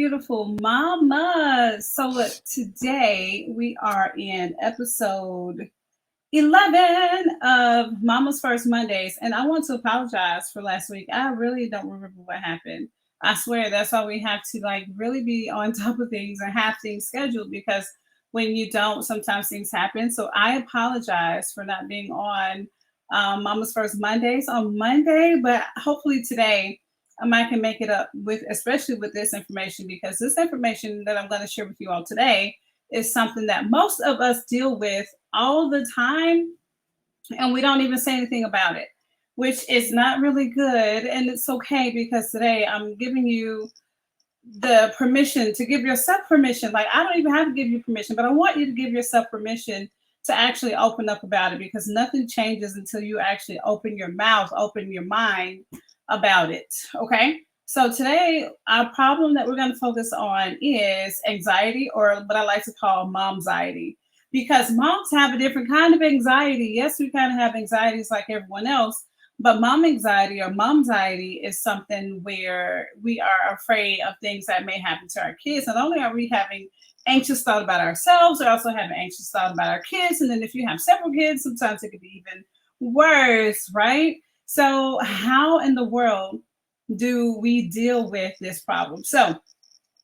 beautiful mamas. So look, today we are in episode 11 of Mama's First Mondays. And I want to apologize for last week. I really don't remember what happened. I swear that's why we have to like really be on top of things and have things scheduled because when you don't, sometimes things happen. So I apologize for not being on Mama's First Mondays on Monday, but hopefully today I can make it up with, especially with this information, because this information that I'm going to share with you all today is something that most of us deal with all the time, and we don't even say anything about it, which is not really good. And it's okay because today I'm giving you the permission to give yourself permission. Like, I don't even have to give you permission, but I want you to give yourself permission to actually open up about it because nothing changes until you actually open your mouth, open your mind about it. Okay. So today, our problem that we're going to focus on is anxiety, or what I like to call momxiety, because moms have a different kind of anxiety. Yes, we kind of have anxieties like everyone else, but mom anxiety or momxiety is something where we are afraid of things that may happen to our kids. Not only are we having anxious thought about ourselves, we're also having anxious thought about our kids. And then if you have several kids, sometimes it could be even worse, right? So, how in the world do we deal with this problem? So,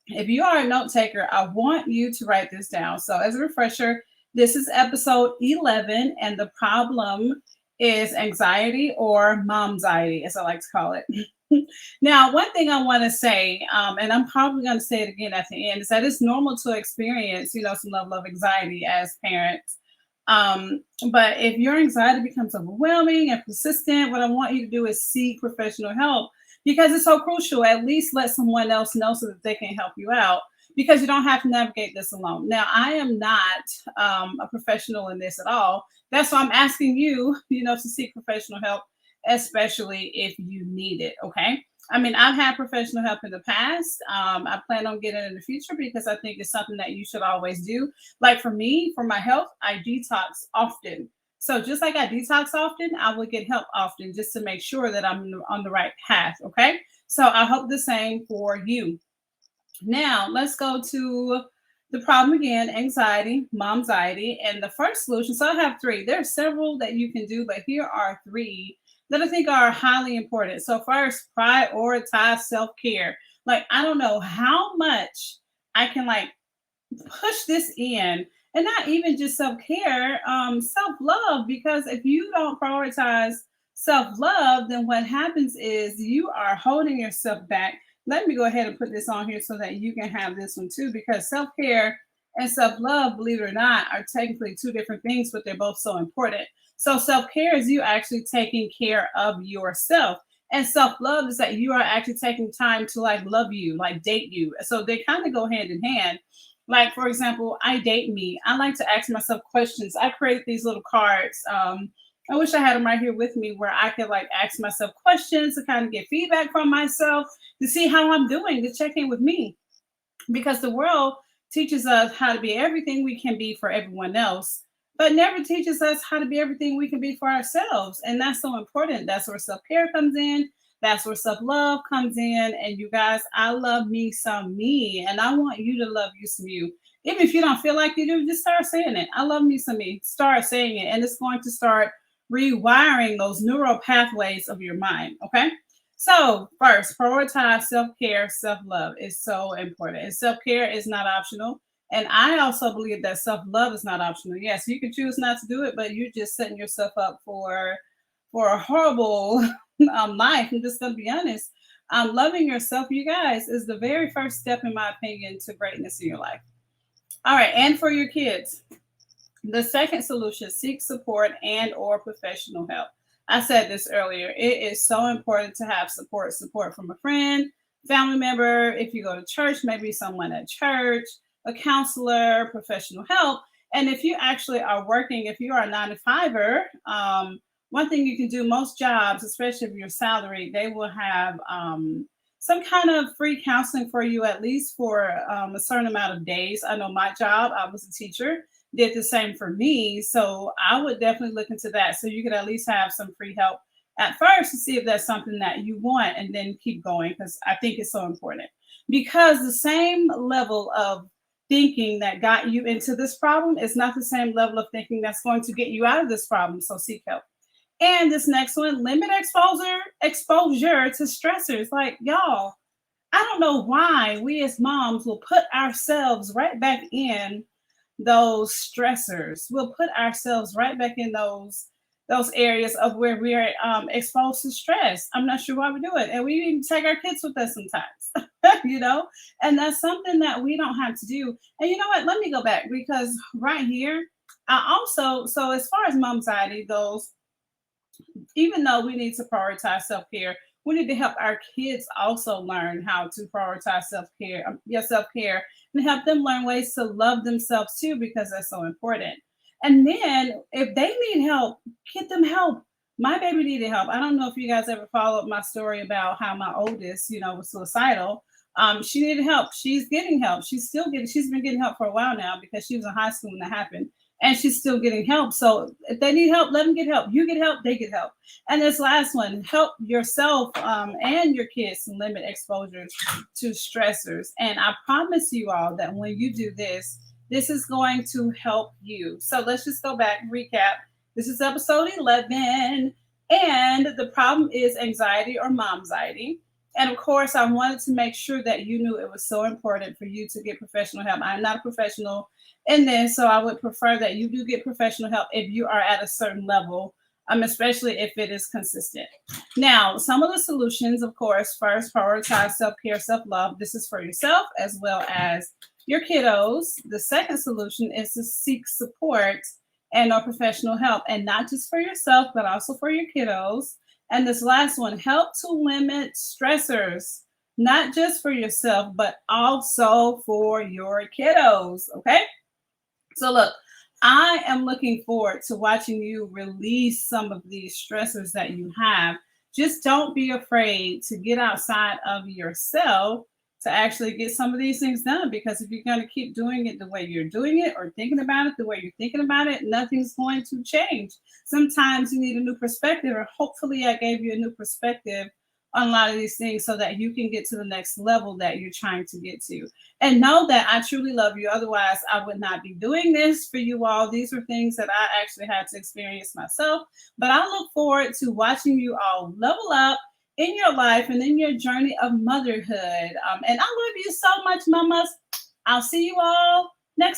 if you are a note taker, I want you to write this down. So, as a refresher, this is episode 11, and the problem is anxiety or momxiety, as I like to call it. Now, one thing I want to say, and I'm probably going to say it again at the end, is that it's normal to experience, some level of anxiety as parents. But if your anxiety becomes overwhelming and persistent, what I want you to do is seek professional help because it's so crucial. At least let someone else know so that they can help you out because you don't have to navigate this alone. Now, I am not a professional in this at all. That's why I'm asking you, to seek professional help, especially if you need it. Okay. I mean, I've had professional help in the past. I plan on getting it in the future because I think it's something that you should always do. Like for me, for my health, I detox often. So just like I detox often, I will get help often just to make sure that I'm on the right path. Okay. So I hope the same for you. Now, let's go to the problem again, anxiety, momxiety, and the first solution. So I have three. There are several that you can do, but here are three that I think are highly important. So first, prioritize self-care. Like, I don't know how much I can like push this in, and not even just self-care, self-love, because if you don't prioritize self-love, then what happens is you are holding yourself back. Let me go ahead and put this on here so that you can have this one too, because self-care and self-love, believe it or not, are technically two different things, but they're both so important. So self-care is you actually taking care of yourself, and self-love is that you are actually taking time to like love you, like date you. So they kind of go hand in hand. Like, for example, I date me. I like to ask myself questions. I create these little cards. I wish I had them right here with me where I could like ask myself questions to kind of get feedback from myself to see how I'm doing, to check in with me. Because the world teaches us how to be everything we can be for everyone else, but never teaches us how to be everything we can be for ourselves. And that's so important. That's where self care comes in. That's where self love comes in. And you guys, I love me some me, and I want you to love you some you. Even if you don't feel like you do, just start saying it. I love me some me. Start saying it, and it's going to start rewiring those neural pathways of your mind. Okay. So, first, prioritize self care, self love is so important. And self care is not optional. And I also believe that self love is not optional. Yes, you can choose not to do it, but you're just setting yourself up for a horrible life. I'm just going to be honest. Loving yourself, you guys, is the very first step, in my opinion, to greatness in your life. All right, and for your kids. The second solution, seek support and or professional help. I said this earlier. It is so important to have support from a friend, family member. If you go to church, maybe someone at church, a counselor, professional help. And if you actually are working, if you are a 9 to 5er, one thing you can do, most jobs, especially if you're salaried, they will have some kind of free counseling for you, at least for a certain amount of days. I know my job, I was a teacher, did the same for me. So I would definitely look into that. So you could at least have some free help at first to see if that's something that you want, and then keep going, because I think it's so important. because the same level of thinking that got you into this problem is not the same level of thinking that's going to get you out of this problem. So seek help. And this next one, limit exposure to stressors. Like y'all, I don't know why we as moms will put ourselves right back in those stressors. We'll put ourselves right back in those areas of where we are exposed to stress. I'm not sure why we do it, and we even take our kids with us sometimes, you know. And that's something that we don't have to do. And you know what? Let me go back because right here, I also so as far as momxiety goes, even though we need to prioritize self care, we need to help our kids also learn how to prioritize self care, and help them learn ways to love themselves too, because that's so important. And then if they need help, get them help. My baby needed help. I don't know if you guys ever followed my story about how my oldest, was suicidal. She needed help. She's getting help. She's been getting help for a while now because she was in high school when that happened. And she's still getting help. So if they need help, let them get help. You get help, they get help. And this last one, help yourself and your kids to limit exposure to stressors. And I promise you all that when you do this, this is going to help you. So let's just go back and recap. This is episode 11. And the problem is anxiety or momxiety. And of course, I wanted to make sure that you knew it was so important for you to get professional help. I'm not a professional in this, so I would prefer that you do get professional help if you are at a certain level, especially if it is consistent. Now, some of the solutions, of course, first, prioritize self-care, self-love. This is for yourself as well as your kiddos. The second solution is to seek support and or professional help, and not just for yourself, but also for your kiddos. And this last one, help to limit stressors, not just for yourself, but also for your kiddos. Okay. So, look, I am looking forward to watching you release some of these stressors that you have. Just don't be afraid to get outside of yourself to actually get some of these things done. Because if you're going to keep doing it the way you're doing it or thinking about it the way you're thinking about it, nothing's going to change. Sometimes you need a new perspective, or hopefully, I gave you a new perspective on a lot of these things so that you can get to the next level that you're trying to get to. And know that I truly love you. Otherwise, I would not be doing this for you all. These are things that I actually had to experience myself. But I look forward to watching you all level up in your life and in your journey of motherhood. And I love you so much, mamas. I'll see you all next